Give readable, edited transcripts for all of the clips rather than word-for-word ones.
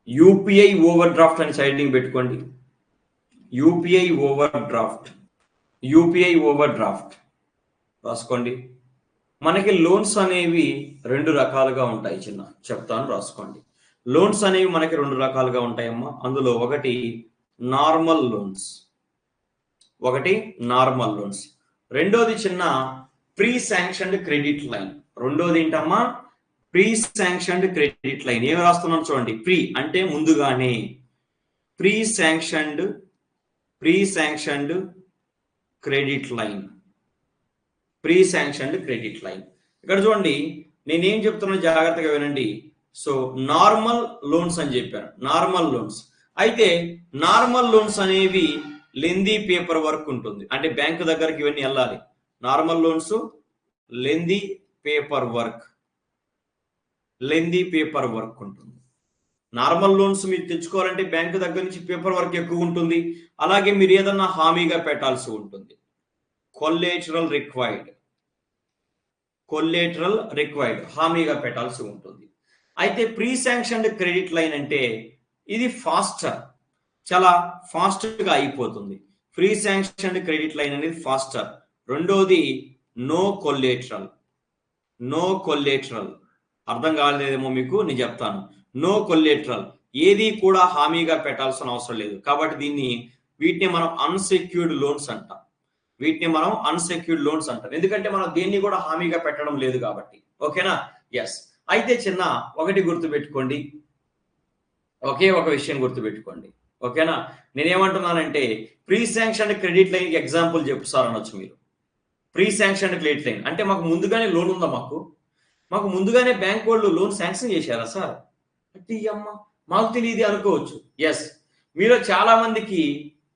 UPI over draft అని siding పెట్టుకోండి. UPI over draft రాసుకోండి. మనకి లోన్స్ అనేవి రెండు రకాలుగా ఉంటాయి చిన్న, చెప్తాను రాసుకోండి. లోన్స్ అనేవి మనకి రెండు రకాలుగా ఉంటాయమ్మా. అందులో ఒకటి నార్మల్ లోన్స్, రెండోది చిన్న ప్రీ శాంక్షన్డ్ క్రెడిట్ లైన్. రెండోది ఏంటమ్మా? Pre sanctioned credit line. ఏమి రాస్తున్నాం చూడండి. ప్రీ అంటే ముందుగానే, ప్రీ శాంక్షన్డ్ క్రెడిట్ లైన్. ఇక్కడ చూడండి, నేనేం చెప్తున్నా జాగ్రత్తగా వినండి. సో నార్మల్ లోన్స్ అని చెప్పాను. నార్మల్ లోన్స్ అయితే నార్మల్ లోన్స్ అనేవి లెందీ పేపర్ వర్క్ ఉంటుంది, అంటే బ్యాంకు దగ్గరికి ఇవన్నీ వెళ్ళాలి. Normal loans lengthy paper work ఉంటుంది. నార్మల్ లోన్స్ మీరు తెచ్చుకోవాలంటే బ్యాంకు దగ్గర నుంచి పేపర్ వర్క్ ఎక్కువ ఉంటుంది. అలాగే మీరు ఏదన్నా హామీగా పెట్టాల్సి ఉంటుంది. కొల్లేటరల్ రిక్వైర్డ్ హామీగా పెట్టాల్సి ఉంటుంది. అయితే ప్రీ శాంక్షన్డ్ క్రెడిట్ లైన్ అంటే ఇది చాలా ఫాస్ట్గా అయిపోతుంది. ప్రీ శాంక్షన్డ్ క్రెడిట్ లైన్ అనేది ఫాస్టర్. రెండోది నో కొల్లేటరల్. అర్థం కాలేదేమో మీకు, నేను చెప్తాను. నో కొల్లేటరల్, ఏది కూడా హామీగా పెట్టాల్సిన అవసరం లేదు. కాబట్టి వీటిని మనం అన్సెక్యూర్డ్ లోన్స్ అంటాం. ఎందుకంటే మనం దేన్ని కూడా హామీగా పెట్టడం లేదు కాబట్టి. ఓకేనా? ఎస్. అయితే చిన్న ఒకటి గుర్తుపెట్టుకోండి, ఒకే ఒక విషయం గుర్తుపెట్టుకోండి. ఓకేనా? నేనేమంటున్నానంటే ప్రీ శాంక్షన్డ్ క్రెడిట్ లైన్ కి ఎగ్జాంపుల్ చెప్పు సార్ అనొచ్చు మీరు. ప్రీ శాంక్షన్డ్ క్రెడిట్ లైన్ అంటే మాకు ముందుగానే లోన్ ఉందా? మాకు ముందుగానే బ్యాంక్ వాళ్ళు లోన్ శాంక్షన్ చేశారా సార్ అంటే అమ్మ మాకు తెలియదు అనుకోవచ్చు. ఎస్, మీరు చాలా మందికి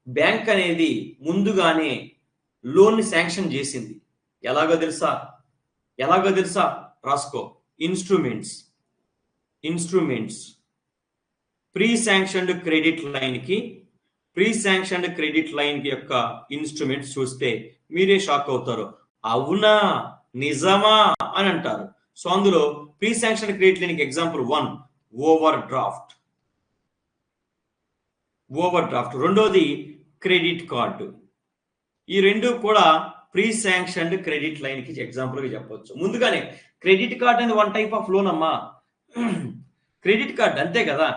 బ్యాంక్ అనేది ముందుగానే లోన్ ని శాంక్షన్ చేసింది. ఎలాగో తెలుసా? రాసుకో. Instruments pre sanctioned credit line కి యొక్క ఇన్స్ట్రుమెంట్స్ చూస్తే మీరే షాక్ అవుతారు. అవునా, నిజమా అని అంటారు. సో అందులో ప్రీ శాంక్షన్ క్రెడిట్ లైన్ కి ఎగ్జాంపుల్ 1 ఓవర్ డ్రాఫ్ట్. రెండోది క్రెడిట్ కార్డు. ఈ రెండు కూడా ప్రీ శాంక్షన్డ్ క్రెడిట్ లైన్ కి ఎగ్జాంపుల్ గా చెప్పవచ్చు. ముందుగానే క్రెడిట్ కార్డ్ అనేది వన్ టైప్ ఆఫ్ లోన్ అమ్మా. క్రెడిట్ కార్డ్ అంతే కదా.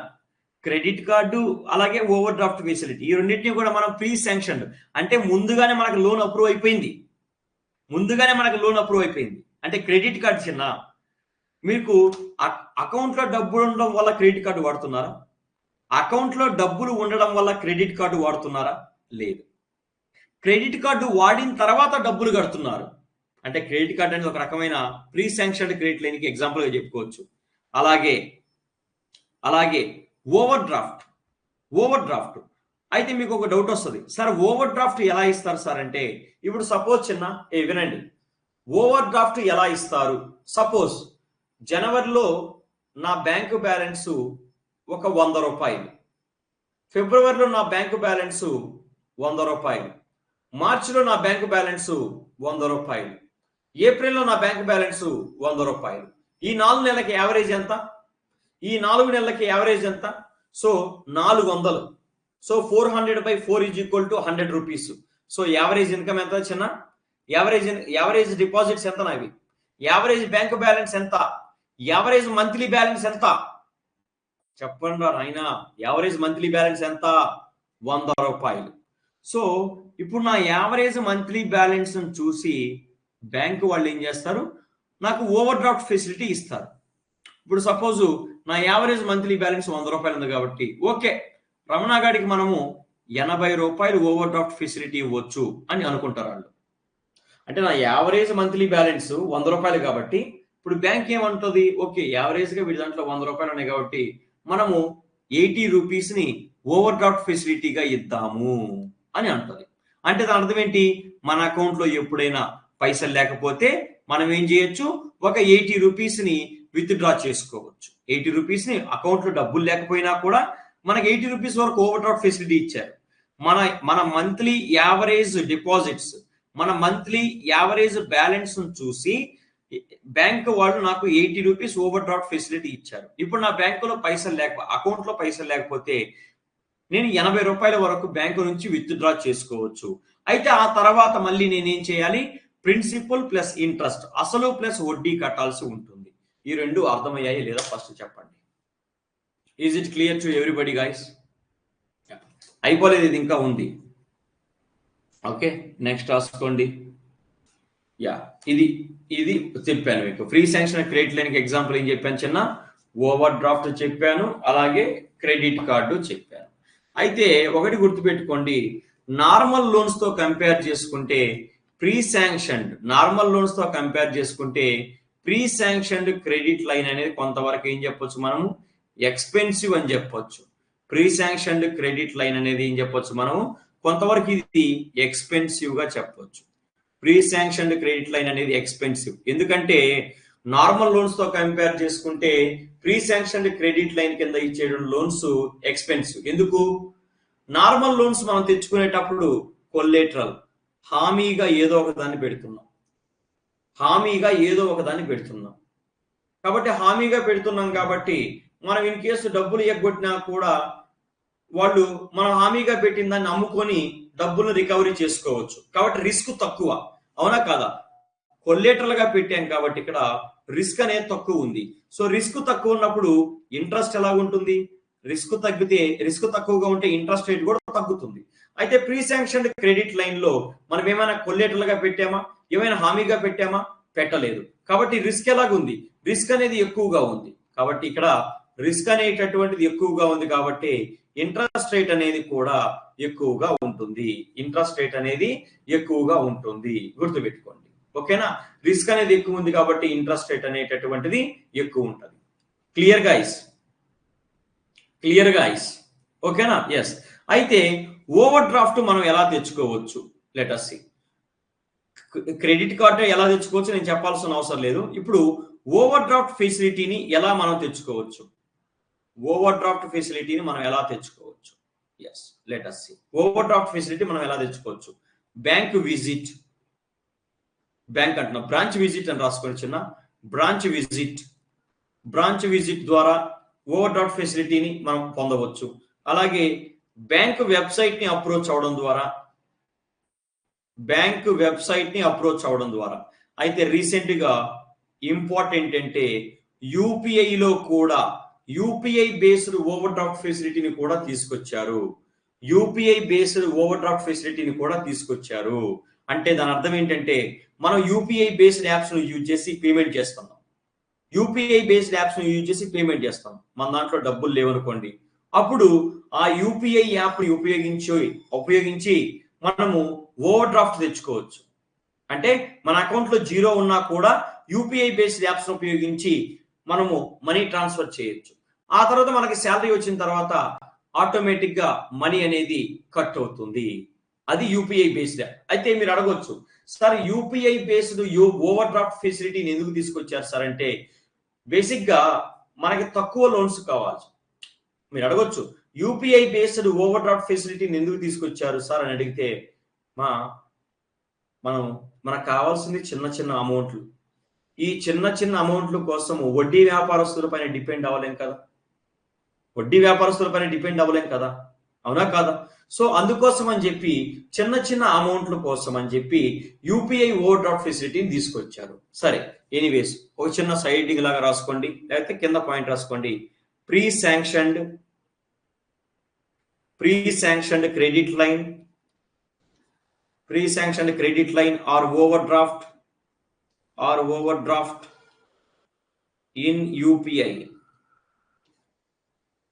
క్రెడిట్ కార్డు అలాగే ఓవర్ డ్రాఫ్ట్ ఫెసిలిటీ, ఈ రెండింటినీ కూడా మనం ప్రీ శాంక్షన్డ్ అంటే ముందుగానే మనకు లోన్ అప్రూవ్ అయిపోయింది. అంటే క్రెడిట్ కార్డ్ చిన్న మీకు అకౌంట్ లో డబ్బులు ఉండడం వల్ల క్రెడిట్ కార్డు వాడుతున్నారా? అకౌంట్లో డబ్బులు ఉండడం వల్ల క్రెడిట్ కార్డు వాడుతున్నారా? లేదు. క్రెడిట్ కార్డు వాడిన తర్వాత డబ్బులు కడుతున్నారు. అంటే క్రెడిట్ కార్డు అనేది ఒక రకమైన ప్రీ శాంక్షన్డ్ క్రెడిట్ లైన్ కి ఎగ్జాంపుల్ గా చెప్పుకోవచ్చు. అలాగే ఓవర్ డ్రాఫ్ట్ అయితే మీకు ఒక డౌట్ వస్తుంది, సార్ ఓవర్ డ్రాఫ్ట్ ఎలా ఇస్తారు సార్ అంటే, ఇప్పుడు సపోజ్ చిన్న వినండి, ఓవర్ డ్రాఫ్ట్ ఎలా ఇస్తారు? సపోజ్ జనవరిలో నా బ్యాంకు బ్యాలెన్స్ ఒక 100 రూపాయలు, ఫిబ్రవరిలో నా బ్యాంకు బ్యాలెన్స్ 100 రూపాయలు, మార్చిలో నా బ్యాంకు బ్యాలెన్స్ 100 రూపాయలు, ఏప్రిల్లో నా బ్యాంకు బ్యాలెన్స్ 100 రూపాయలు. ఈ 4 నెలలకి యావరేజ్ ఎంత? So 400. So 400/4 = 100 rupees. So average income ఎంత చిన్న? యావరేజ్ డిపాజిట్స్ ఎంత నావి? యావరేజ్ బ్యాంకు బ్యాలెన్స్ ఎంత? యావరేజ్ మంత్లీ బ్యాలెన్స్ ఎంత? చెప్పండి రా నాయనా. యావరేజ్ మంత్లీ బ్యాలెన్స్ ఎంత? 100 రూపాయలు. సో ఇప్పుడు నా యావరేజ్ మంత్లీ బ్యాలెన్స్ చూసి బ్యాంకు వాళ్ళు ఏం చేస్తారు, నాకు ఓవర్ డ్రాఫ్ట్ ఫెసిలిటీ ఇస్తారు. ఇప్పుడు సపోజ్ నా యావరేజ్ మంత్లీ బ్యాలెన్స్ 100 రూపాయలు ఉంది కాబట్టి ఓకే, రమణ గారికి మనము 80 రూపాయలు ఓవర్ డ్రాఫ్ట్ ఫెసిలిటీ ఇవ్వచ్చు అని అనుకుంటారు వాళ్ళు. అంటే నా యావరేజ్ మంత్లీ బ్యాలెన్స్ 100 రూపాయలు కాబట్టి ఇప్పుడు బ్యాంక్ ఏమంటుంది, ఓకే యావరేజ్గా వీడి దాంట్లో 100 రూపాయలు ఉన్నాయి కాబట్టి మనము 80 రూపీస్ని ఓవర్ డ్రాఫ్ట్ ఫెసిలిటీగా ఇద్దాము అని అంటుంది. అంటే దాని అర్థం ఏంటి, మన అకౌంట్లో ఎప్పుడైనా పైసలు లేకపోతే మనం ఏం చేయొచ్చు, ఒక 80 రూపీస్ని విత్డ్రా చేసుకోవచ్చు. 80 రూపీస్ని అకౌంట్లో డబ్బులు లేకపోయినా కూడా మనకి 80 రూపీస్ వరకు ఓవర్ డ్రాఫ్ట్ ఫెసిలిటీ ఇచ్చారు. మన మంత్లీ యావరేజ్ డిపాజిట్స్, మన మంత్లీ యావరేజ్ బ్యాలెన్స్ చూసి బ్యాంక్ వాళ్ళు నాకు 80 రూపీస్ ఓవర్ డ్రాఫ్ట్ ఫెసిలిటీ ఇచ్చారు. ఇప్పుడు నా బ్యాంకులో పైసలు అకౌంట్లో పైసలు లేకపోతే నేను 80 రూపాయల వరకు బ్యాంకు నుంచి విత్డ్రా చేసుకోవచ్చు. అయితే ఆ తర్వాత మళ్ళీ నేనేం చేయాలి? ప్రిన్సిపల్ ప్లస్ ఇంట్రెస్ట్, అసలు ప్లస్ వడ్డీ కట్టాల్సి ఉంటుంది. ఈ రెండు అర్థమయ్యాయి లేదా ఫస్ట్ చెప్పండి. Is it clear to everybody guys? అయిపోలేదు, ఇది ఇంకా ఉంది. ఓకే, నెక్స్ట్ రాసుకోండి. యా, ఇది చెప్పాను మీకు. ఫ్రీ శాంక్షన్ క్రెడిట్ లైన్కి ఎగ్జాంపుల్ ఏం చెప్పాను? చిన్న ఓవర్ డ్రాఫ్ట్ చెప్పాను, అలాగే క్రెడిట్ కార్డు చెప్పాను. అయితే ఒకటి గుర్తుపెట్టుకోండి, నార్మల్ లోన్స్ తో కంపేర్ చేసుకుంటే pre sanctioned pre sanctioned credit line అనేది కొంతవరకు ఏం చెప్పొచ్చు మనము? ఎక్స్పెన్సివ్ అని చెప్పొచ్చు. ప్రీ శాంక్షన్డ్ క్రెడిట్ లైన్ అనేది ఏం చెప్పొచ్చు మనము? కొంతవరకు ఇది ఎక్స్పెన్సివ్ గా చెప్పొచ్చు. ప్రీ శాంక్షన్డ్ క్రెడిట్ లైన్ అనేది ఎక్స్పెన్సివ్. ఎందుకంటే నార్మల్ లోన్స్ తో కంపేర్ చేసుకుంటే ప్రీ శాంక్షన్డ్ క్రెడిట్ లైన్ కింద ఇచ్చే లోన్స్ ఎక్స్పెన్సివ్. ఎందుకు? నార్మల్ లోన్స్ మనం తెచ్చుకునేటప్పుడు కొల్లేటరల్, హామీగా ఏదో ఒక దాన్ని పెడుతున్నాం. కాబట్టి హామీగా పెడుతున్నాం కాబట్టి మనం ఇన్ కేసు డబ్బులు ఎగ్గొట్టినా కూడా వాళ్ళు మనం హామీగా పెట్టిన దాన్ని అమ్ముకొని డబ్బులు రికవరీ చేసుకోవచ్చు. కాబట్టి రిస్క్ తక్కువ, అవునా కాదా? కొల్లేటరల్ గా పెట్టాం కాబట్టి ఇక్కడ రిస్క్ అనేది తక్కువ ఉంది. సో రిస్క్ తక్కువ ఉన్నప్పుడు ఇంట్రెస్ట్ ఎలా ఉంటుంది? రిస్క్ తక్కువగా ఉంటే ఇంట్రెస్ట్ రేట్ కూడా తగ్గుతుంది. అయితే ప్రీ శాంక్షన్డ్ క్రెడిట్ లైన్ లో మనం ఏమైనా కొల్లేటరల్ గా పెట్టామా? ఏమైనా హామీగా పెట్టామా? పెట్టలేదు. కాబట్టి రిస్క్ ఎలాగుంది? రిస్క్ అనేది ఎక్కువగా ఉంది. కాబట్టి ఇక్కడ రిస్క్ అనేటటువంటిది ఎక్కువగా ఉంది కాబట్టి ఇంట్రెస్ట్ రేట్ అనేది కూడా ఎక్కువగా ఉంటుంది. గుర్తుపెట్టుకోండి, ఓకేనా? రిస్క్ అనేది ఎక్కువ ఉంది కాబట్టి ఇంట్రెస్ట్ రేట్ అనేటటువంటిది ఎక్కువ ఉంటుంది. Clear guys? ఓకేనా? ఎస్. అయితే ఓవర్ డ్రాఫ్ట్ మనం ఎలా తెచ్చుకోవచ్చు? Let us see. Credit card ఎలా తెచ్చుకోవచ్చు నేను చెప్పాల్సిన అవసరం లేదు. ఇప్పుడు ఓవర్ డ్రాఫ్ట్ ఫెసిలిటీని ఎలా మనం తెచ్చుకోవచ్చు? Yes, let us see. Overdraft facility మనం ఎలా తెచ్చుకోవచ్చు? బ్రాంచ్ విజిట్ అని రాసుకోండి చిన్న. బ్రాంచ్ విజిట్ ద్వారా ఓవర్ డ్రాఫ్ట్ ఫెసిలిటీని మనం పొందవచ్చు. అలాగే బ్యాంక్ వెబ్సైట్ ని అప్రోచ్ అవడం ద్వారా అయితే రీసెంట్ గా ఇంపార్టెంట్ అంటే యూపీఐలో కూడా యూపీఐ బేస్డ్ ఓవర్ డ్రాఫ్ట్ ఫెసిలిటీని కూడా తీసుకొచ్చారు. అంటే దాని అర్థం ఏంటంటే మనం యూపీఐ బేస్డ్ యాప్స్ ను యూజ్ చేసి పేమెంట్ చేస్తున్నాం. మన దాంట్లో డబ్బులు లేవనుకోండి, అప్పుడు ఆ యూపీఐ యాప్ ని ఉపయోగించి మనము ఓవర్ డ్రాఫ్ట్ తెచ్చుకోవచ్చు. అంటే మన అకౌంట్ లో జీరో ఉన్నా కూడా యూపీఐ బేస్డ్ యాప్స్ ఉపయోగించి మనము మనీ ట్రాన్స్ఫర్ చేయొచ్చు. ఆ తర్వాత మనకి శాలరీ వచ్చిన తర్వాత ఆటోమేటిక్ గా మనీ అనేది కట్ అవుతుంది. అది యూపీఐ బేస్డ్ యాప్. అయితే మీరు అడగొచ్చు, sir UPI based overdraft ఫెసిలిటీని ఎందుకు తీసుకొచ్చారు సార్ అంటే, బేసిక్ గా మనకి తక్కువ లోన్స్ కావాలి. మీరు అడగొచ్చు, యూపీఐ బేస్డ్ ఓవర్ డ్రాఫ్ట్ ఫెసిలిటీని ఎందుకు తీసుకొచ్చారు సార్ అని అడిగితే, మనకు కావాల్సింది చిన్న అమౌంట్లు. ఈ చిన్న అమౌంట్ల కోసం వడ్డీ వ్యాపారస్తుల పైన డిపెండ్ అవ్వలేం కదా, అవునా కాదా? సో అందుకోసం అని చెప్పి చిన్న అమౌంట్ల కోసం అని చెప్పి యూపీఐ ఓవర్ డ్రాఫ్ట్ ఫెసిలిటీని తీసుకొచ్చారు. సరే, ఎనీవేస్ ఒక చిన్న సైడింగ్ లాగా రాసుకోండి, లేకపోతే కింద పాయింట్ రాసుకోండి. Pre sanctioned credit line or overdraft in UPI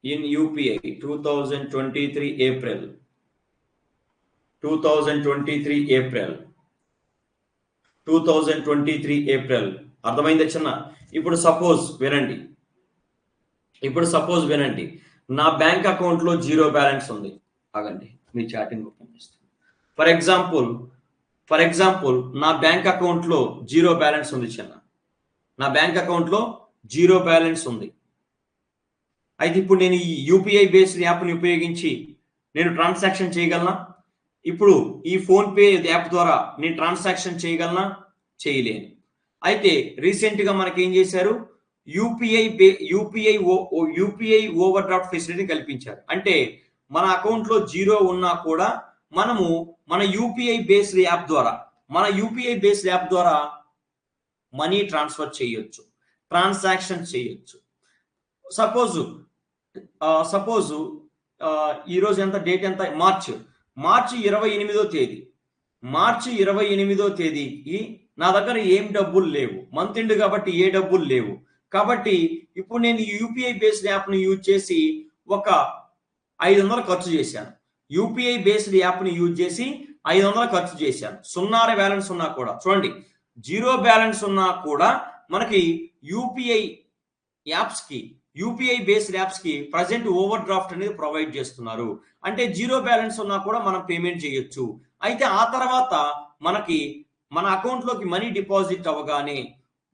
2023 April. అర్థమైందా చిన్న? ఇప్పుడు సపోజ్ వినండి, నా బ్యాంక్ అకౌంట్ లో జీరో బ్యాలెన్స్ ఉంది. ఆగండి, మీ చాటింగ్ ఓపెన్ చేస్తాను. ఫర్ ఎగ్జాంపుల్ నా బ్యాంక్ అకౌంట్ లో జీరో బ్యాలెన్స్ ఉంది చిన్న. అయితే ఇప్పుడు నేను ఈ యూపీఐ బేస్డ్ యాప్ని ఉపయోగించి నేను ట్రాన్సాక్షన్ చేయగలనా? ఇప్పుడు ఈ ఫోన్ పే యాప్ ద్వారా నేను ట్రాన్సాక్షన్ చేయగలనా? చేయలేను. అయితే రీసెంట్ గా మనకి ఏం చేశారు, యూపీఐ ఓవర్ డ్రాఫ్ట్ ఫెసిలిటీ కల్పించారు. అంటే మన అకౌంట్ లో జీరో ఉన్నా కూడా మనము మన యూపీఐ బేస్డ్ యాప్ ద్వారా మనీ ట్రాన్స్ఫర్ చేయొచ్చు, ట్రాన్సాక్షన్ చేయొచ్చు. సపోజ్ ఈరోజు ఎంత డేట్ ఎంత, మార్చి 28వ తేదీ. మార్చి 28వ తేదీకి నా దగ్గర ఏం డబ్బులు లేవు, మంత్ ఎండ్ కాబట్టి ఏ డబ్బులు లేవు. కాబట్టి ఇప్పుడు నేను యూపీఐ బేస్డ్ యాప్ని యూజ్ చేసి ఒక 500 ఖర్చు చేశాను. యూపీఐ బేస్డ్ యాప్ని యూజ్ చేసి 500 ఖర్చు చేశాను. 0 బ్యాలెన్స్ ఉన్నా కూడా, చూడండి, 0 బ్యాలెన్స్ ఉన్నా కూడా మనకి యూపీఐ బేస్డ్ యాప్స్ కి ప్రజెంట్ ఓవర్ డ్రాఫ్ట్ అనేది ప్రొవైడ్ చేస్తున్నారు. అంటే 0 బ్యాలెన్స్ ఉన్నా కూడా మనం పేమెంట్ చేయొచ్చు. అయితే ఆ తర్వాత మనకి మన అకౌంట్ లోకి మనీ డిపాజిట్ అవ్వగానే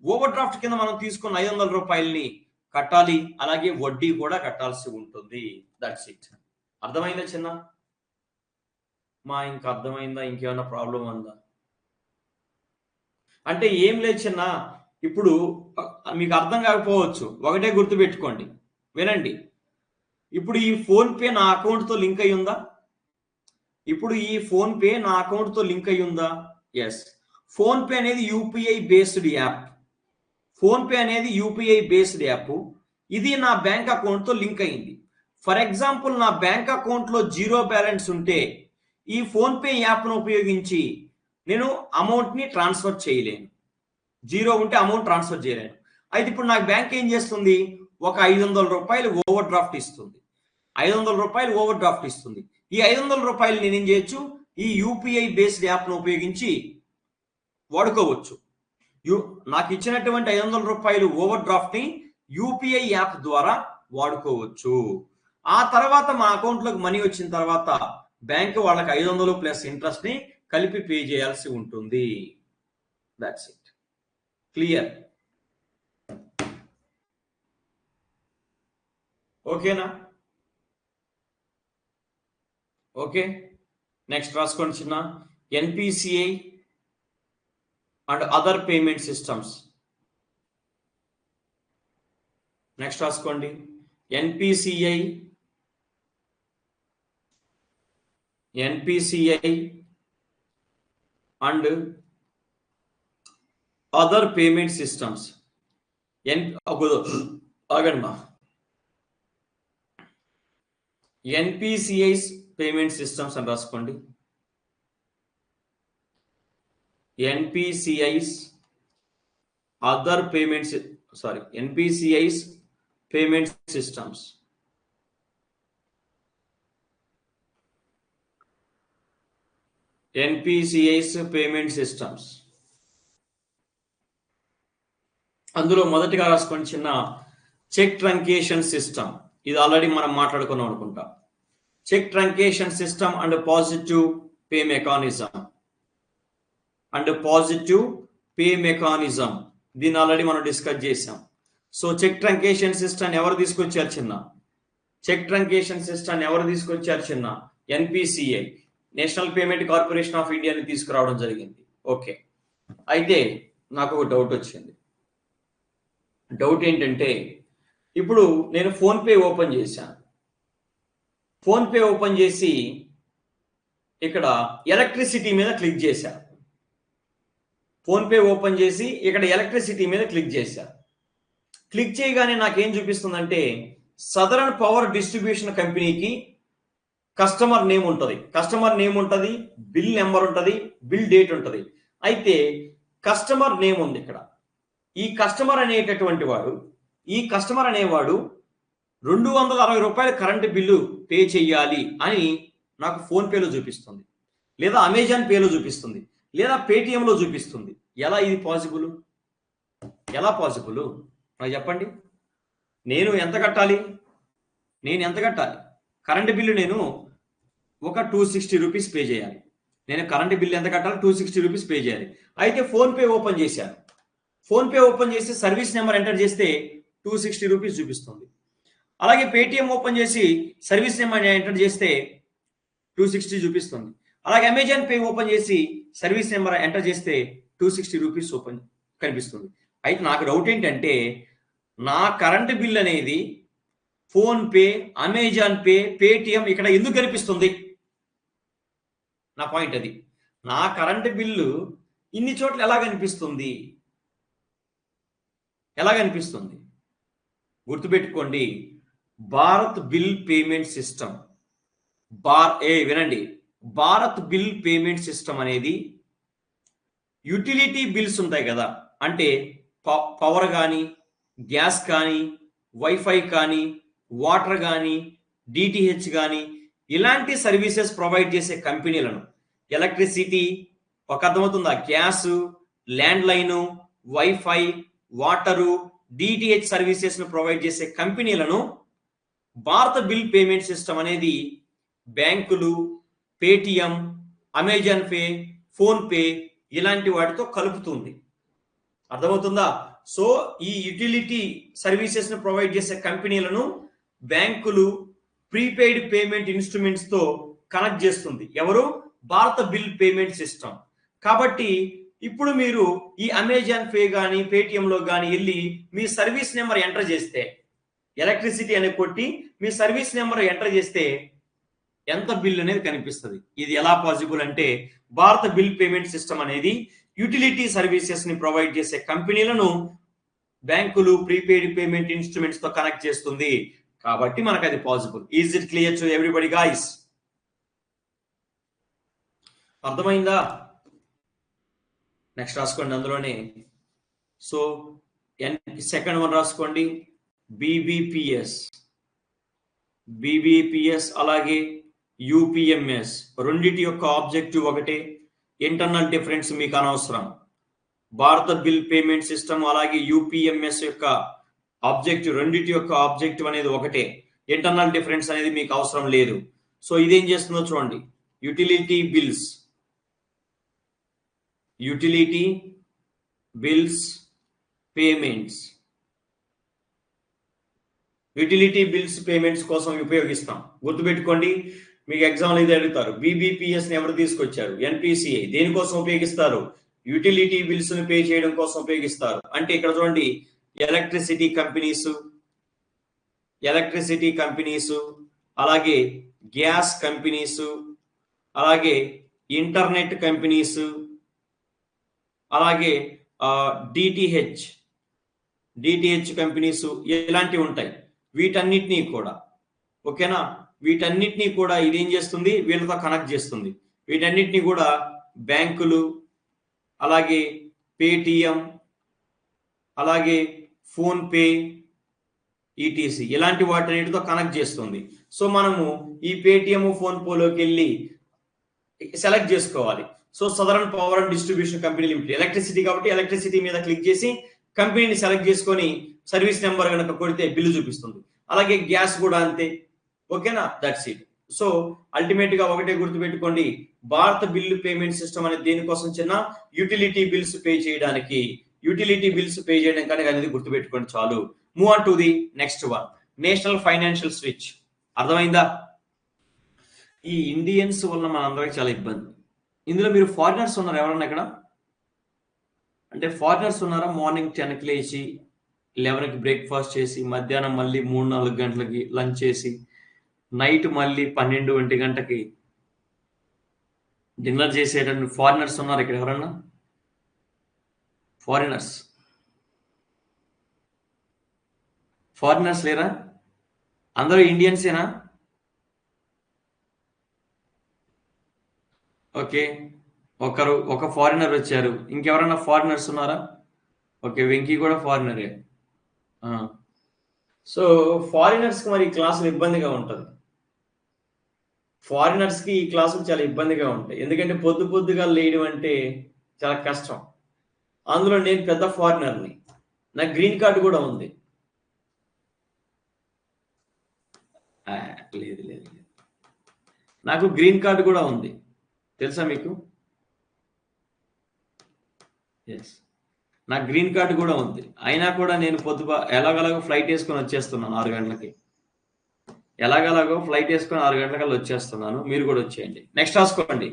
ఓవర్ డ్రాఫ్ట్ కింద మనం తీసుకున్న 500 రూపాయలని కట్టాలి, అలాగే వడ్డీ కూడా కట్టాల్సి ఉంటుంది. That's it. అర్థమైందా చిన్న? ఇంకా అర్థమైందా? ఇంకేమైనా ప్రాబ్లం ఉందా? అంటే ఏం లేదు చిన్న, ఇప్పుడు మీకు అర్థం కాకపోవచ్చు, ఒకటే గుర్తుపెట్టుకోండి, వినండి. ఇప్పుడు ఈ ఫోన్ పే నా అకౌంట్ తో లింక్ అయి ఉందా? ఎస్. ఫోన్ పే అనేది యూపీఐ బేస్డ్ యాప్. ఇది నా బ్యాంక్ అకౌంట్ తో లింక్ అయింది. ఫర్ ఎగ్జాంపుల్, నా బ్యాంక్ అకౌంట్ లో 0 బ్యాలెన్స్ ఉంటే ఈ ఫోన్ పే యాప్ను ఉపయోగించి నేను అమౌంట్ ని ట్రాన్స్ఫర్ చేయలేను. 0 ఉంటే అమౌంట్ ట్రాన్స్ఫర్ చేయలేను. అయితే ఇప్పుడు నాకు బ్యాంక్ ఏం చేస్తుంది, ఒక 500 రూపాయలు ఓవర్ డ్రాఫ్ట్ ఇస్తుంది. ఈ 500 రూపాయలు నేనేం చేయొచ్చు, ఈ యూపీఐ బేస్డ్ యాప్ను ఉపయోగించి వాడుకోవచ్చు. నాకు ఇచ్చినటువంటి 500 రూపాయలు ఓవర్ డ్రాఫ్ట్ ని యూపీఐ యాప్ ద్వారా వాడుకోవచ్చు. ఆ తర్వాత మా అకౌంట్ లోకి మనీ వచ్చిన తర్వాత బ్యాంక్ వాళ్ళకి 500 ప్లస్ ఇంట్రెస్ట్ ని కలిపి పే చేయాల్సి ఉంటుంది. That's it. క్లియర్? ఓకేనా? ఓకే, నెక్స్ట్ రాసుకోండి చిన్న. NPCI and other payment systems. Next రాసుకోండి, NPCI and other payment systems. ఆగండి, ఎన్పిసిఐస్ పేమెంట్ సిస్టమ్స్ అని రాసుకోండి. NPCI's payment systems. అందులో మొదటిగా రాసుకోండి చిన్న, చెక్ ట్రంకేషన్ సిస్టమ్. ఇది ఆల్రెడీ మనం మాట్లాడుకున్నాం అనుకుంటా. Cheque truncation system and positive pay mechanism. దీన్ని ఆల్రెడీ మనం డిస్కస్ చేసాం. సో చెక్ ట్రంకేషన్ సిస్టమ్ ఎవరు తీసుకొచ్చారు చిన్న? NPCI, national payment corporation of ఇండియాని తీసుకురావడం జరిగింది. ఓకే, అయితే నాకు ఒక డౌట్ వచ్చింది. డౌట్ ఏంటంటే, ఇప్పుడు నేను ఫోన్ పే ఓపెన్ చేసి ఇక్కడ ఎలక్ట్రిసిటీ మీద క్లిక్ చేశాను. క్లిక్ చేయగానే నాకేం చూపిస్తుందంటే, సదరన్ పవర్ డిస్ట్రిబ్యూషన్ కంపెనీకి కస్టమర్ నేమ్ ఉంటుంది, బిల్ నెంబర్ ఉంటుంది, బిల్ డేట్ ఉంటుంది. అయితే కస్టమర్ నేమ్ ఉంది ఇక్కడ. ఈ కస్టమర్ అనేవాడు 260 రూపాయల కరెంటు బిల్లు పే చెయ్యాలి అని నాకు ఫోన్ పేలో చూపిస్తుంది, లేదా అమెజాన్ పేలో చూపిస్తుంది, లేదా పేటిఎంలో చూపిస్తుంది. ఎలా ఇది పాసిబుల్? నాకు చెప్పండి. నేను ఎంత కట్టాలి? కరెంటు బిల్లు నేను ఒక 260 రూపీస్ పే చేయాలి. నేను కరెంటు బిల్లు ఎంత కట్టాలి? 260 రూపీస్ పే చేయాలి. అయితే ఫోన్ పే ఓపెన్ చేసి సర్వీస్ నెంబర్ ఎంటర్ చేస్తే 260 రూపీస్ చూపిస్తుంది. అలాగే పేటిఎం ఓపెన్ చేసి సర్వీస్ నెంబర్ ఎంటర్ చేస్తే 260 చూపిస్తుంది. అలాగే అమెజాన్ పే ఓపెన్ చేసి సర్వీస్ నెంబర్ ఎంటర్ చేస్తే 260 రూపీస్ కనిపిస్తుంది. అయితే నాకు డౌట్ ఏంటంటే నా కరెంట్ బిల్ అనేది phone pay, Amazon pay, Paytm ఇక్కడ ఎందుకు కనిపిస్తుంది? నా పాయింట్ అది. నా కరెంట్ బిల్లు ఇన్ని చోట్ల ఎలా కనిపిస్తుంది? ఎలా కనిపిస్తుంది? గుర్తుపెట్టుకోండి, భారత్ బిల్ పేమెంట్ సిస్టమ్ వినండి, భారత్ బిల్ పేమెంట్ సిస్టమ్ అనేది యుటిలిటీ బిల్స్ ఉంటాయి కదా, అంటే పవర్ కానీ, గ్యాస్ కానీ, వైఫై కానీ, వాటర్ కానీ, డిటిహెచ్ కానీ ఇలాంటి సర్వీసెస్ ప్రొవైడ్ చేసే కంపెనీలను, ఎలక్ట్రిసిటీ ఒక అర్థమవుతుందా, gas, land line, wifi, water, DTH services ను ప్రొవైడ్ చేసే కంపెనీలను భారత బిల్ పేమెంట్ సిస్టమ్ అనేది బ్యాంకులు, Paytm, Amazon pay, phone pay ఇలాంటి వాటితో కలుపుతుంది. అర్థమవుతుందా? సో ఈ యుటిలిటీ సర్వీసెస్ ను ప్రొవైడ్ చేసే కంపెనీలను బ్యాంకులు ప్రీపెయిడ్ పేమెంట్ ఇన్స్ట్రుమెంట్స్ తో కనెక్ట్ చేస్తుంది. ఎవరు? భారత బిల్ పేమెంట్ సిస్టమ్. కాబట్టి ఇప్పుడు మీరు ఈ అమెజాన్ పే కానీ, పేటిఎంలో కానీ వెళ్ళి మీ సర్వీస్ నెంబర్ ఎంటర్ చేస్తే, ఎలక్ట్రిసిటీ అని కొట్టి మీ సర్వీస్ నెంబర్ ఎంటర్ చేస్తే ఎంత బిల్ అనేది కనిపిస్తుంది. ఇది ఎలా పాసిబుల్ అంటే భారత బిల్ పేమెంట్ సిస్టమ్ అనేది యుటిలిటీ సర్వీసెస్ ని ప్రొవైడ్ చేసే కంపెనీలను బ్యాంకులు ప్రీపెయిడ్ పేమెంట్ ఇన్స్ట్రుమెంట్స్ తో కనెక్ట్ చేస్తుంది. కాబట్టి మనకు అది possible. Is it clear to everybody guys? అర్థమైందా? నెక్స్ట్ రాసుకోండి అందులోనే. సో సెకండ్ వన్ రాసుకోండి, బీబీపీఎస్ అలాగే యూపీఎంఎస్ రెండిటి యొక్క ఆబ్జెక్టివ్ ఒకటే, ఇంటర్నల్ డిఫరెన్స్ మీకు అనవసరం. భారత బిల్ పేమెంట్ సిస్టమ్ అలాగే యూపీఎంఎస్ యొక్క ఆబ్జెక్టివ్, రెండిటి యొక్క ఆబ్జెక్టివ్ అనేది ఒకటే, ఇంటర్నల్ డిఫరెన్స్ అనేది మీకు అవసరం లేదు. సో ఇదేం చేస్తుందో చూడండి, utility bills payments, utility bills payments కోసం ఉపయోగిస్తాం. గుర్తుపెట్టుకోండి, మీకు ఎగ్జామ్లో ఇది అడుగుతారు. బీబీపీఎస్ ని ఎవరు తీసుకొచ్చారు? ఎన్పిసిఐ. దేనికోసం ఉపయోగిస్తారు? యుటిలిటీ బిల్స్ ని పే చేయడం కోసం ఉపయోగిస్తారు. అంటే ఇక్కడ చూడండి, ఎలక్ట్రిసిటీ కంపెనీస్ అలాగే గ్యాస్ కంపెనీస్ అలాగే ఇంటర్నెట్ కంపెనీస్ అలాగే డిటిహెచ్ కంపెనీస్ ఇలాంటివి ఉంటాయి. వీటన్నిటినీ కూడా ఓకేనా, వీటన్నిటినీ కూడా ఇదేం చేస్తుంది? వీళ్ళతో కనెక్ట్ చేస్తుంది. వీటన్నిటినీ కూడా బ్యాంకులు అలాగే పేటిఎం అలాగే ఫోన్ పే, ఈటీసీ ఇలాంటి వాటితో కనెక్ట్ చేస్తుంది. సో మనము ఈ పేటిఎం, ఫోన్ పేలోకి వెళ్ళి సెలెక్ట్ చేసుకోవాలి. So southern power and distribution company limited, electricity కాబట్టి ఎలక్ట్రిసిటీ మీద క్లిక్ చేసి కంపెనీని సెలెక్ట్ చేసుకొని సర్వీస్ నెంబర్ కనుక కొడితే బిల్లు చూపిస్తుంది. అలాగే గ్యాస్ కూడా అంతే. ఓకేనా, దట్స్ ఇట్. సో అల్టిమేట్ గా ఒకటే గుర్తుపెట్టుకోండి, భారత బిల్లు పేమెంట్ సిస్టమ్ అనేది దేనికోసం? చిన్న యుటిలిటీ బిల్స్ పే చేయడానికి, అనేది గుర్తుపెట్టుకోండి చాలు. Move on to the next one, national financial switch. అర్థమైందా? ఈ ఇండియన్స్ వల్ల మనందరికి చాలా ఇబ్బంది. ఇందులో మీరు ఫారినర్స్ ఉన్నారు ఎవరన్నా ఇక్కడ? అంటే ఫారినర్స్ ఉన్నారా? మార్నింగ్ 10కి లేచి 11కి బ్రేక్ఫాస్ట్ చేసి మధ్యాహ్నం మళ్ళీ 3-4 గంటలకి లంచ్ చేసి నైట్ మళ్ళీ 12-1 గంటకి డిన్నర్ చేసేటటువంటి ఫారినర్స్ ఉన్నారు ఇక్కడ ఎవరన్నా? ఫారినర్స్ లేరా? అందరూ ఇండియన్సేనా? ఓకే, ఒక ఫారినర్ వచ్చారు. ఇంకెవరన్నా ఫారినర్స్ ఉన్నారా? ఓకే, వెంకీ కూడా ఫారినరే. సో ఫారినర్స్ కి మరి క్లాసులు ఇబ్బందిగా ఉంటుంది. ఫారినర్స్ కి ఈ క్లాసులు చాలా ఇబ్బందిగా ఉంటాయి. ఎందుకంటే పొద్దుగా లేయడం అంటే చాలా కష్టం. అందులో నేను పెద్ద ఫారినర్ని, నాకు గ్రీన్ కార్డు కూడా ఉంది. లేదు, నాకు గ్రీన్ కార్డు కూడా ఉంది, తెలుసా మీకు? ఎస్, నాకు గ్రీన్ కార్డు కూడా ఉంది. అయినా కూడా నేను ఎలాగలాగో ఫ్లైట్ వేసుకొని వచ్చేస్తున్నాను 6 గంటలకి. ఎలాగలాగో ఫ్లైట్ వేసుకొని 6 గంటలకల్లా వచ్చేస్తున్నాను. మీరు కూడా వచ్చేయండి. నెక్స్ట్ రాసుకోండి,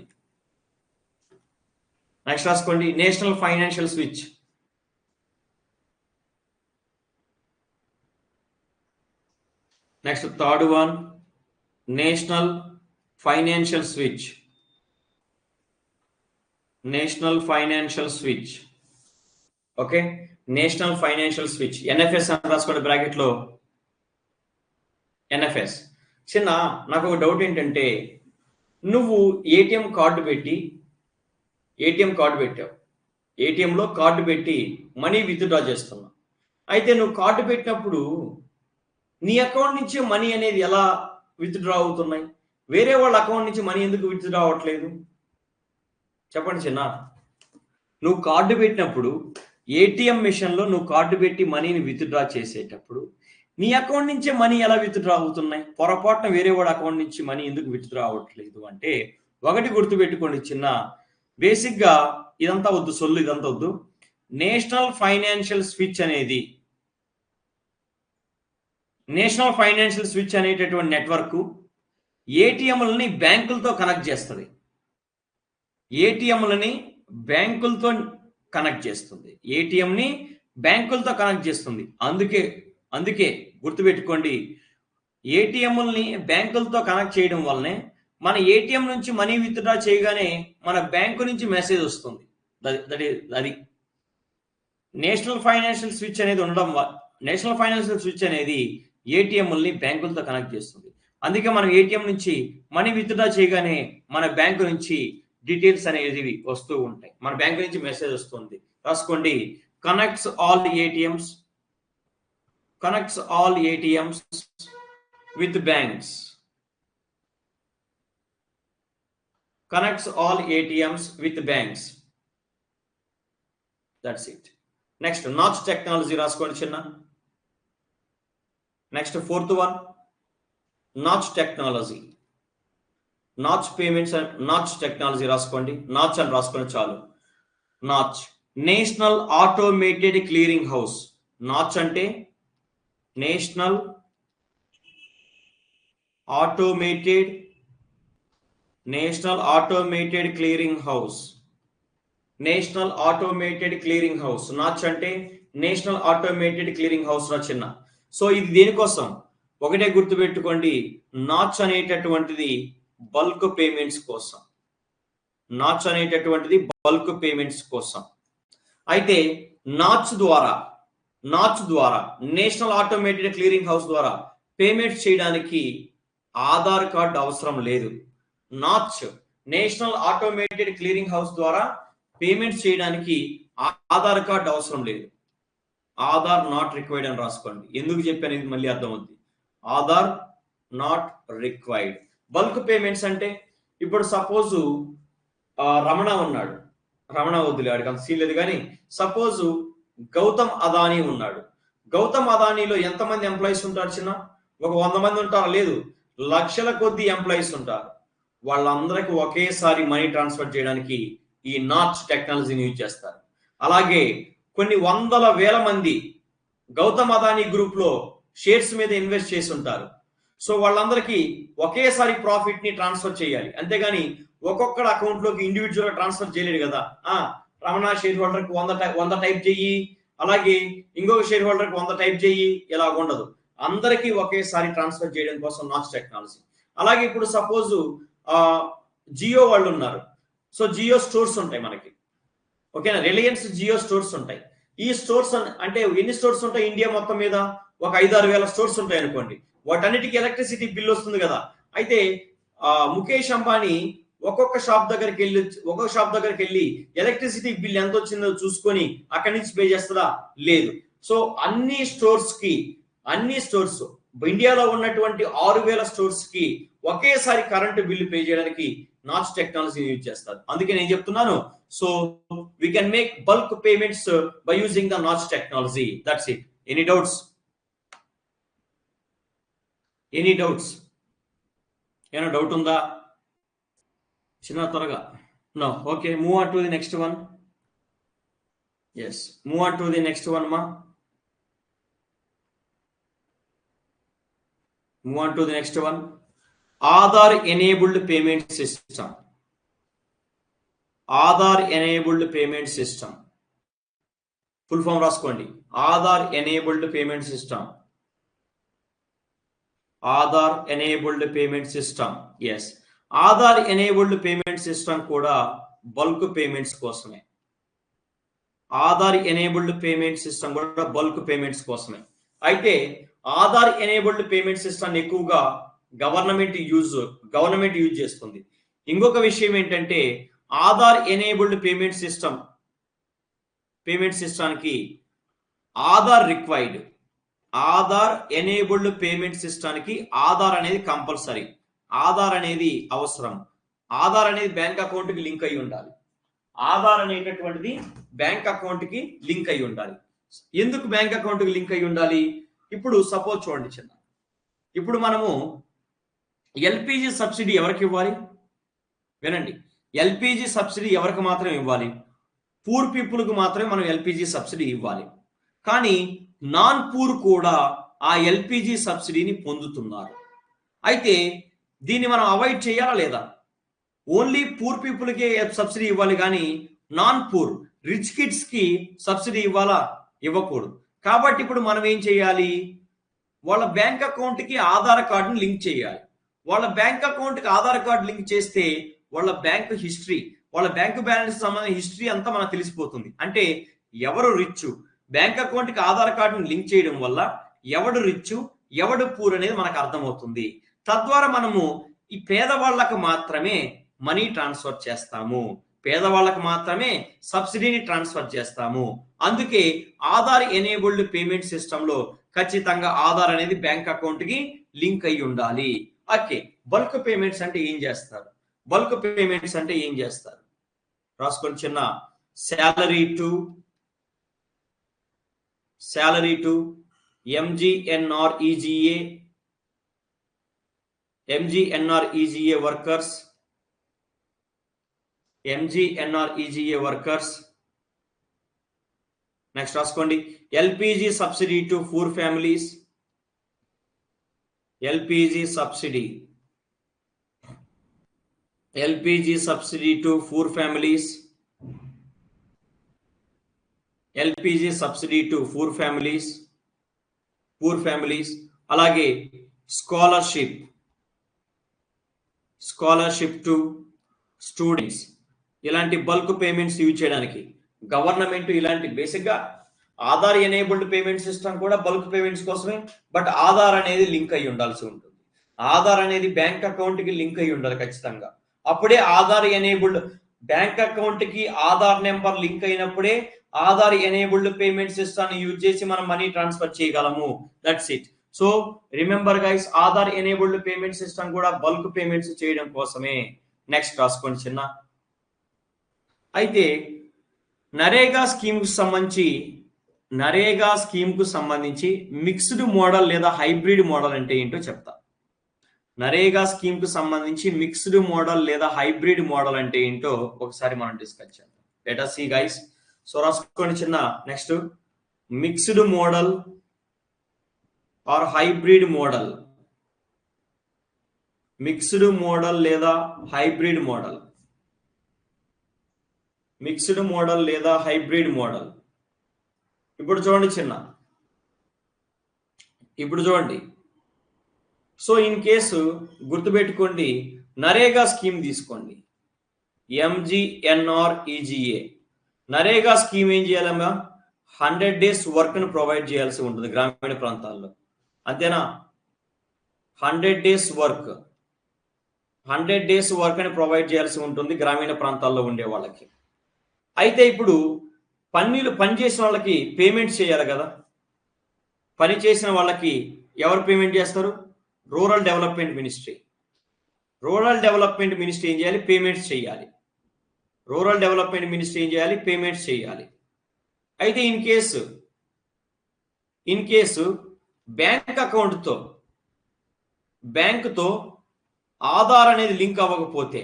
national financial switch. Next third one national financial switch. National financial switch. Okay, national financial switch NFS అని రాసుకోండి బ్రాకెట్ లో ఎన్ఎఫ్ఎస్. చిన్న నాకు ఒక డౌట్ ఏంటంటే, నువ్వు ఏటీఎం కార్డు పెట్టావు, ఏటీఎంలో కార్డు పెట్టి మనీ విత్డ్రా చేస్తున్నావు. అయితే నువ్వు కార్డు పెట్టినప్పుడు నీ అకౌంట్ నుంచి మనీ అనేది ఎలా విత్డ్రా అవుతున్నాయి? వేరే వాళ్ళ అకౌంట్ నుంచి మనీ ఎందుకు విత్డ్రా అవ్వట్లేదు? చెప్పండి చిన్న. నువ్వు కార్డు పెట్టినప్పుడు ఏటీఎం మిషన్లో నువ్వు కార్డు పెట్టి మనీని విత్డ్రా చేసేటప్పుడు నీ అకౌంట్ నుంచే మనీ ఎలా విత్డ్రా అవుతున్నాయి? పొరపాటున వేరే వాడి అకౌంట్ నుంచి మనీ ఎందుకు విత్డ్రా అవ్వట్లేదు అంటే, ఒకటి గుర్తుపెట్టుకోండి చిన్న, బేసిక్గా ఇదంతా వద్దు, సొల్లు ఇదంతా వద్దు. నేషనల్ ఫైనాన్షియల్ స్విచ్ అనేటటువంటి నెట్వర్క్ ఏటీఎంలని బ్యాంకులతో కనెక్ట్ చేస్తుంది. ఏటీఎంని బ్యాంకులతో కనెక్ట్ చేస్తుంది. అందుకే గుర్తుపెట్టుకోండి, ఏటీఎంలని బ్యాంకులతో కనెక్ట్ చేయడం వల్లనే మన ఏటీఎం నుంచి మనీ విత్డ్రా చేయగానే మన బ్యాంకు నుంచి మెసేజ్ వస్తుంది. అది నేషనల్ ఫైనాన్షియల్ స్విచ్ అనేది ఉండడం వల్ల, నేషనల్ ఫైనాన్షియల్ స్విచ్ అనేది ఏటీఎంలని బ్యాంకులతో కనెక్ట్ చేస్తుంది. అందుకే మనం ఏటీఎం నుంచి మనీ విత్డ్రా చేయగానే మన బ్యాంకు నుంచి డీటెయిల్స్ అనేవి వస్తూ ఉంటాయి, మన బ్యాంకు నుంచి మెసేజ్ వస్తుంది. రాసుకోండి, connects all ATMs with banks. Connects all ATMs with banks. That's it. Next, Notch technology రాసుకోండి చిన్న. Next, fourth one, Notch technology. Notch payments and Notch technology రాసుకోండి. Notch అని రాసుకోండి చాలు. Notch, National Automated Clearing House. Notch అంటే national automated clearing house. Notch అంటే national automated clearing house రా చిన్న. సో ఇది దేనికోసం? ఒకటే గుర్తుపెట్టుకోండి, నాచ్ అనేటటువంటిది బల్క్ పేమెంట్స్ కోసం. అయితే నాచ్ ద్వారా నేషనల్ ఆటోమేటెడ్ క్లియరింగ్ హౌస్ ద్వారా పేమెంట్స్ చేయడానికి ఆధార్ కార్డు అవసరం లేదు. Notch national automated clearing house ద్వారా పేమెంట్స్ చేయడానికి ఆధార్ కార్డు అవసరం లేదు. ఆధార్ నాట్ రిక్వైర్డ్ అని రాసుకోండి. ఎందుకు చెప్పాను ఇది మళ్ళీ అర్థమవుతుంది. Aadhaar not required. Bulk payments అంటే ఇప్పుడు సపోజ్ రమణ ఉన్నాడు, రమణ వద్దులే, వాడికి అంత సీన్ లేదు, కానీ సపోజ్ గౌతమ్ అదానీ ఉన్నాడు. గౌతమ్ అదానీలో ఎంతమంది ఎంప్లాయీస్ ఉంటారు చిన్న? ఒక 100 మంది ఉంటారు, లేదు లక్షల కొద్ది ఎంప్లాయీస్ ఉంటారు. వాళ్ళందరికీ ఒకేసారి మనీ ట్రాన్స్ఫర్ చేయడానికి ఈ నాచ్ టెక్నాలజీని యూజ్ చేస్తారు. అలాగే కొన్ని 100,000 మంది గౌతమ్ అదానీ గ్రూప్ లో షేర్స్ మీద ఇన్వెస్ట్ చేసి ఉంటారు. సో వాళ్ళందరికీ ఒకేసారి ప్రాఫిట్ ని ట్రాన్స్ఫర్ చేయాలి, అంతేగాని ఒక్కొక్కటి అకౌంట్ లోకి ఇండివిజువల్ గా ట్రాన్స్ఫర్ చేయలేడు కదా. రమణ షేర్ హోల్డర్ కి 100 టైప్ చెయ్యి, అలాగే ఇంకొక షేర్ హోల్డర్ కి 100 టైప్ చెయ్యి, ఇలా ఉండదు. అందరికీ ఒకేసారి ట్రాన్స్ఫర్ చేయడం కోసం నాచ్ టెక్నాలజీ. అలాగే ఇప్పుడు సపోజ్ జియో వాళ్ళు ఉన్నారు. సో జియో స్టోర్స్ ఉంటాయి మనకి, ఓకేనా? రిలయన్స్ జియో స్టోర్స్ ఉంటాయి. ఈ స్టోర్స్ అంటే ఎన్ని స్టోర్స్ ఉంటాయి ఇండియా మొత్తం మీద? ఒక 5-6 వేల స్టోర్స్ ఉంటాయి అనుకోండి. వాటన్నిటికీ ఎలక్ట్రిసిటీ బిల్ వస్తుంది కదా. అయితే ముఖేష్ అంబానీ ఒక్కొక్క షాప్ దగ్గరికి వెళ్ళి ఎలక్ట్రిసిటీ బిల్ ఎంత వచ్చిందో చూసుకొని అక్కడి నుంచి పే చేస్తుందా? లేదు. సో అన్ని స్టోర్స్ ఇండియాలో ఉన్నటువంటి 6,000 స్టోర్స్ కి ఒకేసారి కరెంటు బిల్లు పే చేయడానికి నాచ్ టెక్నాలజీని యూజ్ చేస్తారు. అందుకే నేను చెప్తున్నాను, so we can make bulk payments by using the NACH technology. That's it. Any doubts? ఏమైనా డౌట్ ఉందా చిన్న? త్వరగా. No. Okay, move on to the next one. Yes, move on to the next one మా. Move on to the next one. Aadhaar enabled payment system. Aadhaar enabled payment system. Full form రాసుకోండి. Aadhaar enabled payment system. Aadhaar enabled payment system. Yes, Aadhaar enabled payment system కూడా bulk payments కోసమే. Aadhaar enabled payment system కూడా bulk payments కోసమే. అయితే Aadhaar enabled payment system ఎక్కువగా government use చేస్తుంది. ఇంకొక విషయం ఏంటంటే ఆధార్ ఎనేబుల్డ్ పేమెంట్ సిస్టానికి Aadhaar required. Aadhaar enabled payment సిస్టానికి ఆధార్ అనేది కంపల్సరీ. ఆధార్ అనేది అవసరం. ఆధార్ అనేది బ్యాంక్ అకౌంట్ కి లింక్ అయి ఉండాలి. ఆధార్ అనేటటువంటిది బ్యాంక్ అకౌంట్ కి లింక్ అయి ఉండాలి. ఎందుకు బ్యాంక్ అకౌంట్ కి లింక్ అయి ఉండాలి? ఇప్పుడు సపోజ్ చూడండి చిన్న, ఇప్పుడు మనము ఎల్పిజి సబ్సిడీ ఎవరికి ఇవ్వాలి? వినండి, ఎల్పిజి సబ్సిడీ ఎవరికి మాత్రం ఇవ్వాలి? పూర్ పీపుల్కి మాత్రమే మనం ఎల్పిజి సబ్సిడీ ఇవ్వాలి. కానీ నాన్ పూర్ కూడా ఆ ఎల్పిజి సబ్సిడీని పొందుతున్నారు. అయితే దీన్ని మనం అవాయిడ్ చేయాలా లేదా? ఓన్లీ పూర్ పీపుల్కే సబ్సిడీ ఇవ్వాలి, కానీ నాన్ పూర్ రిచ్ కిడ్స్ కి సబ్సిడీ ఇవ్వాలా? ఇవ్వకూడదు. కాబట్టి ఇప్పుడు మనం ఏం చేయాలి? వాళ్ళ బ్యాంక్ అకౌంట్ కి ఆధార్ కార్డుని లింక్ చేయాలి. వాళ్ళ బ్యాంక్ అకౌంట్ కి ఆధార్ కార్డు లింక్ చేస్తే వాళ్ళ బ్యాంక్ హిస్టరీ, వాళ్ళ బ్యాంకు బ్యాలెన్స్ సంబంధించిన హిస్టరీ అంతా మనకు తెలిసిపోతుంది. అంటే ఎవరు రిచ్, బ్యాంక్ అకౌంట్ కి ఆధార్ కార్డుని లింక్ చేయడం వల్ల ఎవడు రిచ్ ఎవడు పూర్ అనేది మనకు అర్థమవుతుంది. తద్వారా మనము ఈ పేదవాళ్ళకు మాత్రమే మనీ ట్రాన్స్ఫర్ చేస్తాము, పేదవాళ్ళకు మాత్రమే సబ్సిడీని ట్రాన్స్ఫర్ చేస్తాము. అందుకే ఆధార్ ఎనేబుల్డ్ పేమెంట్ సిస్టమ్ లో ఖచ్చితంగా ఆధార్ అనేది బ్యాంక్ అకౌంట్ కి లింక్ అయి ఉండాలి. ఓకే, బల్క్ పేమెంట్స్ అంటే ఏం చేస్తారు? బల్క్ పేమెంట్స్ అంటే ఏం చేస్తారు రాసుకోండి చిన్న. Salary to MGNREGA workers, MGNREGA workers. Next రాసుకోండి LPG subsidy to poor families. LPG subsidy to poor families. LPG subsidy to poor families. అలాగే స్కాలర్షిప్ టు స్టూడెంట్స్. ఇలాంటి బల్క్ పేమెంట్స్ యూజ్ చేయడానికి గవర్నమెంట్ ఇలాంటి బేసిక్ గా ఆధార్ ఎనేబుల్డ్ పేమెంట్ సిస్టమ్ కూడా bulk payments కోసమే. But Aadhaar అనేది link అయి ఉండాల్సి ఉంటుంది. ఆధార్ అనేది బ్యాంక్ అకౌంట్ కి లింక్ అయి ఉండాలి ఖచ్చితంగా. అప్పుడే ఆధార్ ఎనేబుల్డ్, బ్యాంక్ అకౌంట్ కి ఆధార్ నెంబర్ లింక్ అయినప్పుడే Aadhaar enabled payment system use చేసి మనం మనీ ట్రాన్స్ఫర్ చేయగలము. That's it. So remember guys, Aadhaar enabled payment system కూడా బల్క్ పేమెంట్స్ చేయడం కోసమే. నెక్స్ట్ రాసుకోండి చిన్న. అయితే నరేగా స్కీమ్ కు సంబంధించి మిక్స్డ్ మోడల్ లేదా హైబ్రిడ్ మోడల్ అంటే ఏంటో చెప్తా. నరేగా స్కీమ్ కు సంబంధించి మిక్స్డ్ మోడల్ లేదా హైబ్రిడ్ మోడల్ అంటే ఏంటో ఒకసారి మనం డిస్కస్ చేద్దాం. Let us see guys. So రాసుకోండి చిన్న. Next mixed model or hybrid model. Mixed model లేదా హైబ్రిడ్ మోడల్. మిక్స్డ్ మోడల్ లేదా హైబ్రిడ్ మోడల్. ఇప్పుడు చూడండి చిన్న, ఇప్పుడు చూడండి. సో ఇన్ కేసు గుర్తుపెట్టుకోండి, నరేగా స్కీమ్ తీసుకోండి, MGNREGA. నరేగా స్కీమ్ ఏం చేయాలమ్మా? 100 days వర్క్ ను ప్రొవైడ్ చేయాల్సి ఉంటుంది గ్రామీణ ప్రాంతాల్లో, అంతేనా? 100 days వర్క్ అని ప్రొవైడ్ చేయాల్సి ఉంటుంది గ్రామీణ ప్రాంతాల్లో ఉండే వాళ్ళకి. అయితే ఇప్పుడు పనిచేసిన వాళ్ళకి పేమెంట్ చేయాలి కదా. పని చేసిన వాళ్ళకి ఎవరు పేమెంట్ చేస్తారు? రూరల్ డెవలప్మెంట్ మినిస్ట్రీ ఏం చేయాలి? పేమెంట్స్ చేయాలి. పేమెంట్స్ చేయాలి. అయితే ఇన్ కేసు బ్యాంకుతో ఆధార్ అనేది లింక్ అవ్వకపోతే,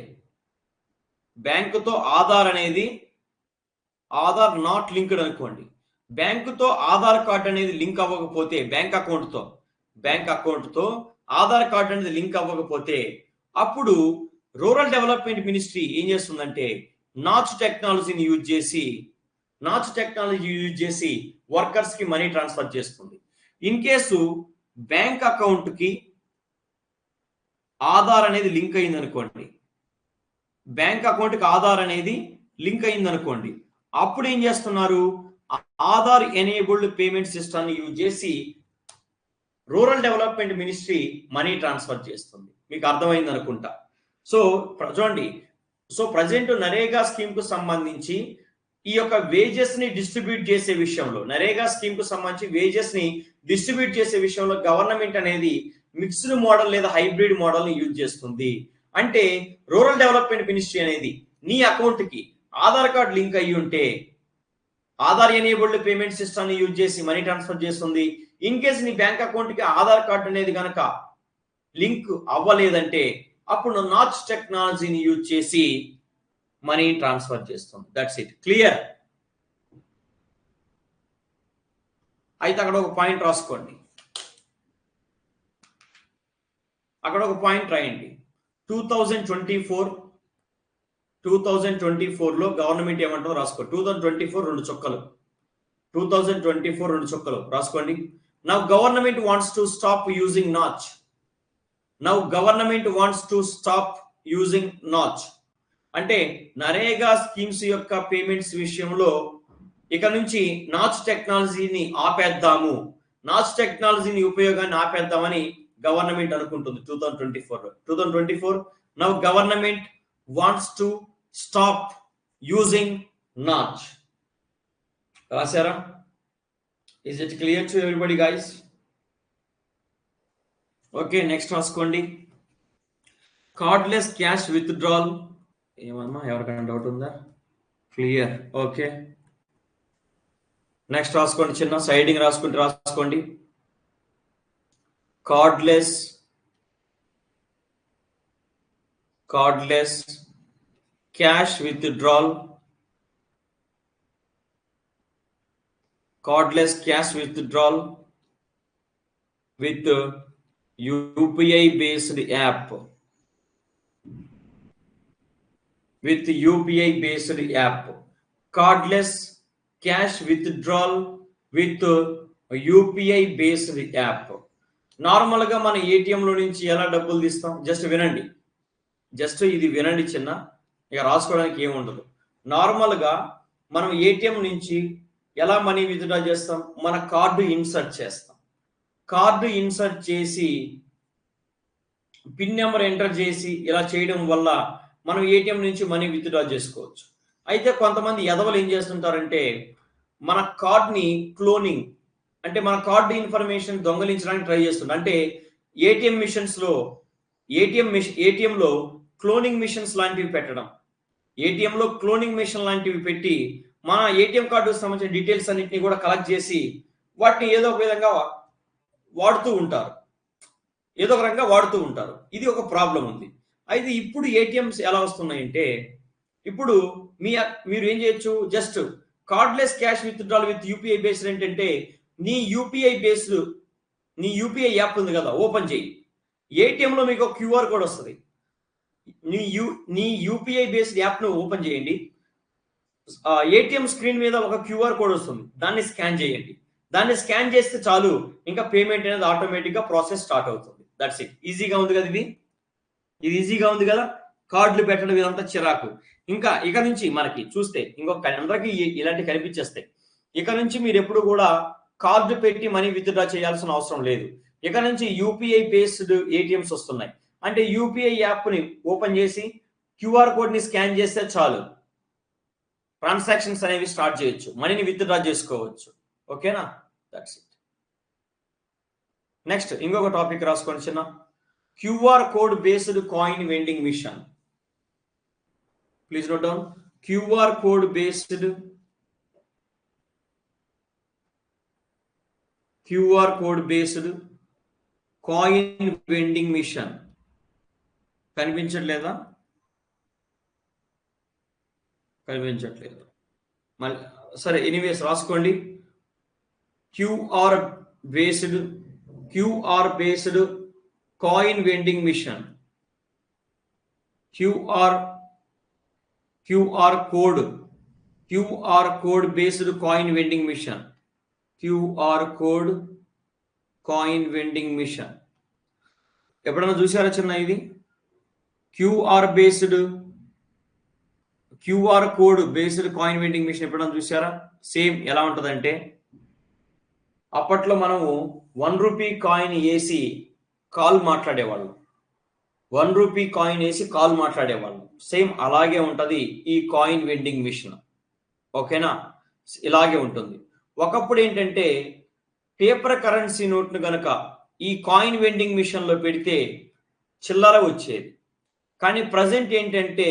ఆధార్ నాట్ లింక్డ్ అనుకోండి, బ్యాంకుతో ఆధార్ కార్డ్ అనేది లింక్ అవ్వకపోతే, బ్యాంక్ అకౌంట్ తో ఆధార్ కార్డ్ అనేది లింక్ అవ్వకపోతే, అప్పుడు రూరల్ డెవలప్మెంట్ మినిస్ట్రీ ఏం చేస్తుందంటే నాచ్ టెక్నాలజీని యూజ్ చేసి వర్కర్స్ కి మనీ ట్రాన్స్ఫర్ చేస్తుంది. ఇన్ కేసు బ్యాంక్ అకౌంట్ కి ఆధార్ అనేది లింక్ అయింది అనుకోండి, బ్యాంక్ అకౌంట్కి ఆధార్ అనేది లింక్ అయింది అనుకోండి, అప్పుడు ఏం చేస్తున్నారు, ఆధార్ ఎనేబుల్డ్ పేమెంట్ సిస్టమ్ని యూజ్ చేసి rural development ministry money transfer చేస్తుంది. మీకు అర్థమైంది అనుకుంటా. సో చూడండి, సో ప్రజెంట్ నరేగా స్కీమ్ కు సంబంధించి ఈ యొక్క వేజెస్ ని డిస్ట్రిబ్యూట్ చేసే విషయంలో, నరేగా స్కీమ్ కు సంబంధించి వేజెస్ ని డిస్ట్రిబ్యూట్ చేసే విషయంలో గవర్నమెంట్ అనేది మిక్స్డ్ మోడల్ లేదా హైబ్రిడ్ మోడల్ ని యూజ్ చేస్తుంది. అంటే రూరల్ డెవలప్మెంట్ మినిస్ట్రీ అనేది నీ అకౌంట్ కి ఆధార్ కార్డ్ లింక్ అయ్యి ఉంటే ఆధార్ ఎనేబుల్డ్ పేమెంట్ సిస్టమ్ ని యూజ్ చేసి మనీ ట్రాన్స్ఫర్ చేస్తుంది. ఇన్ కేస్ నీ బ్యాంక్ అకౌంట్ కి ఆధార్ కార్డ్ అనేది కనుక లింక్ అవ్వలేదంటే అప్పుడు నాచ్ టెక్నాలజీని యూజ్ చేసి మనీ ట్రాన్స్ఫర్ చేస్తుంది. That's it. క్లియర్? అయితే అక్కడ ఒక పాయింట్ రాసుకోండి, అక్కడ ఒక పాయింట్ రాయండి. 2024లో గవర్నమెంట్ ఏమంటుందో రాసుకో. 2024 రెండు చుక్కలు, 2024 రెండు చుక్కలు రాసుకోండి. Now government wants to stop using notch. Now government wants to stop using notch అంటే నరేగా స్కీమ్స్ యొక్క పేమెంట్స్ విషయంలో ఇక నుంచి నాచ్ టెక్నాలజీని ఆపేద్దాము, నాచ్ టెక్నాలజీని ఉపయోగాన్ని ఆపేద్దామని గవర్నమెంట్ అనుకుంటుంది 2024. Now government wants to stop using NACH. రాశారా? Is it clear to everybody guys? Okay, next రాసుకోండి. Cardless cash withdrawal. ఏమన్నా ఎవరికైనా డౌట్ ఉందా? క్లియర్? ఓకే, నెక్స్ట్ రాసుకోండి. చిన్న సైడింగ్ రాసుకోండి. Cardless cash withdrawal, cardless cash withdrawal with UPI based app, with UPI based app, cardless cash withdrawal with UPI based app. Normal గా మన ATM లో నుంచి ఎలా డబ్బులు తీస్తాం? జస్ట్ వినండి, జస్ట్ ఇది వినండి చిన్న, ఇక రాసుకోవడానికి ఏముండదు. నార్మల్ గా మనం ఏటీఎం నుంచి ఎలా మనీ విత్డ్రా చేస్తాం? మన కార్డు ఇన్సర్ట్ చేస్తాం, కార్డు ఇన్సర్ట్ చేసి పిన్ నెంబర్ ఎంటర్ చేసి ఇలా చేయడం వల్ల మనం ఏటీఎం నుంచి మనీ విత్డ్రా చేసుకోవచ్చు. అయితే కొంతమంది ఎదవలు ఏం చేస్తుంటారంటే మన కార్డ్ని క్లోనింగ్, అంటే మన కార్డు ఇన్ఫర్మేషన్ దొంగలించడానికి ట్రై చేస్తుంటారు. అంటే ఏటీఎంలో క్లోనింగ్ మిషన్స్ లాంటివి పెట్టడం, ఏటీఎంలో క్లోనింగ్ మిషన్ లాంటివి పెట్టి మన ఏటీఎం కార్డుకు సంబంధించిన డీటెయిల్స్ అన్నింటినీ కూడా కలెక్ట్ చేసి వాటిని ఏదో ఒక విధంగా వాడుతూ ఉంటారు, ఏదో ఒక రకంగా వాడుతూ ఉంటారు. ఇది ఒక ప్రాబ్లం ఉంది. అయితే ఇప్పుడు ఏటీఎంస్ ఎలా వస్తున్నాయంటే, ఇప్పుడు మీరు ఏం చేయొచ్చు, just cardless cash withdrawal with UPI based ఏంటంటే నీ యూపీఐ యాప్ ఉంది కదా, ఓపెన్ చేయి. ఏటీఎంలో మీకు ఒక క్యూఆర్ కోడ్ వస్తుంది. నీ యూపీఐ బేస్డ్ యాప్ను ఓపెన్ చేయండి. ఏటీఎం స్క్రీన్ మీద ఒక క్యూఆర్ కోడ్ వస్తుంది, దాన్ని స్కాన్ చేయండి. దాన్ని స్కాన్ చేస్తే చాలు, ఇంకా పేమెంట్ అనేది ఆటోమేటిక్గా ప్రాసెస్ స్టార్ట్ అవుతుంది. That's it. ఈజీగా ఉంది కదా, ఇది ఈజీగా ఉంది కదా. కార్డులు పెట్టడం ఇదంతా చిరాకు. ఇంకా ఇక నుంచి మనకి చూస్తే ఇంకొక అందరికీ ఇలాంటివి కనిపించేస్తాయి. ఇక నుంచి మీరు ఎప్పుడు కూడా కార్డు పెట్టి మనీ విత్డ్రా చేయాల్సిన అవసరం లేదు. ఇక నుంచి యూపీఐ బేస్డ్ ఏటీఎంస్ వస్తున్నాయి. అంటే యూపీఐ యాప్ని ఓపెన్ చేసి క్యూఆర్ కోడ్ని స్కాన్ చేస్తే చాలు, ట్రాన్సాక్షన్స్ అనేవి స్టార్ట్ చేయొచ్చు, మనీని విత్డ్రా చేసుకోవచ్చు. ఓకేనా? That's it. నెక్స్ట్ ఇంకొక టాపిక్ రాసుకోండి చిన్న. QR code based coin vending machine. Please note down. QR code based coin vending machine. కనిపించట్లేదు. మళ్ళీ సరే, ఎనీవేస్ రాసుకోండి. QR based coin vending machine. QR code based coin vending machine. QR code coin vending machine. ఎప్పుడైనా చూసారా చిన్న ఇది QR code based coin vending machine ఎప్పుడైనా చూసారా? సేమ్ ఎలా ఉంటుందంటే అప్పట్లో మనము ₹1 కాయిన్ వేసి కాల్ మాట్లాడేవాళ్ళం. ₹1 కాయిన్ వేసి కాల్ మాట్లాడేవాళ్ళం. సేమ్ అలాగే ఉంటది ఈ కాయిన్ వెండింగ్ మిషన్. ఓకేనా? ఇలాగే ఉంటుంది. ఒకప్పుడు ఏంటంటే పేపర్ కరెన్సీ నోట్ను గనక ఈ కాయిన్ వెండింగ్ మిషన్ లో పెడితే చిల్లర వచ్చేది. కానీ ప్రజెంట్ ఏంటంటే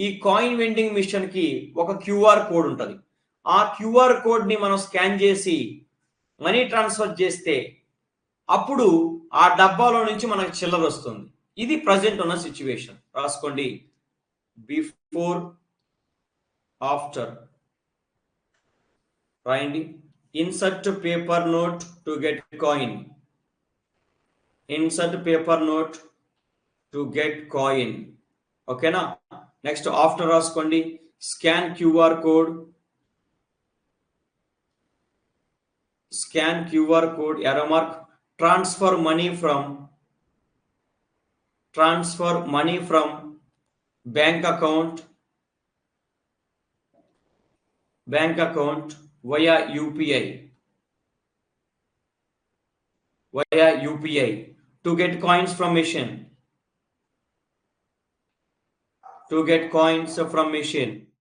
ఈ కాయిన్ వెండింగ్ మిషన్ కి ఒక క్యూఆర్ కోడ్ ఉంటుంది. ఆ క్యూఆర్ కోడ్ ని మనం స్కాన్ చేసి మనీ ట్రాన్స్ఫర్ చేస్తే అప్పుడు ఆ డబ్బాలో నుంచి మనకు చిల్లర వస్తుంది. ఇది ప్రజెంట్ ఉన్న సిచ్యువేషన్. రాసుకోండి, బిఫోర్ ఆఫ్టర్ రాయండి. Insert paper note to get coin. Insert paper note to get coin. ఓకేనా? నెక్స్ట్ ఆఫ్టర్ రాసుకోండి, scan QR code. Scan QR code, arrow mark, transfer money from bank account via UPI to get coins from machine.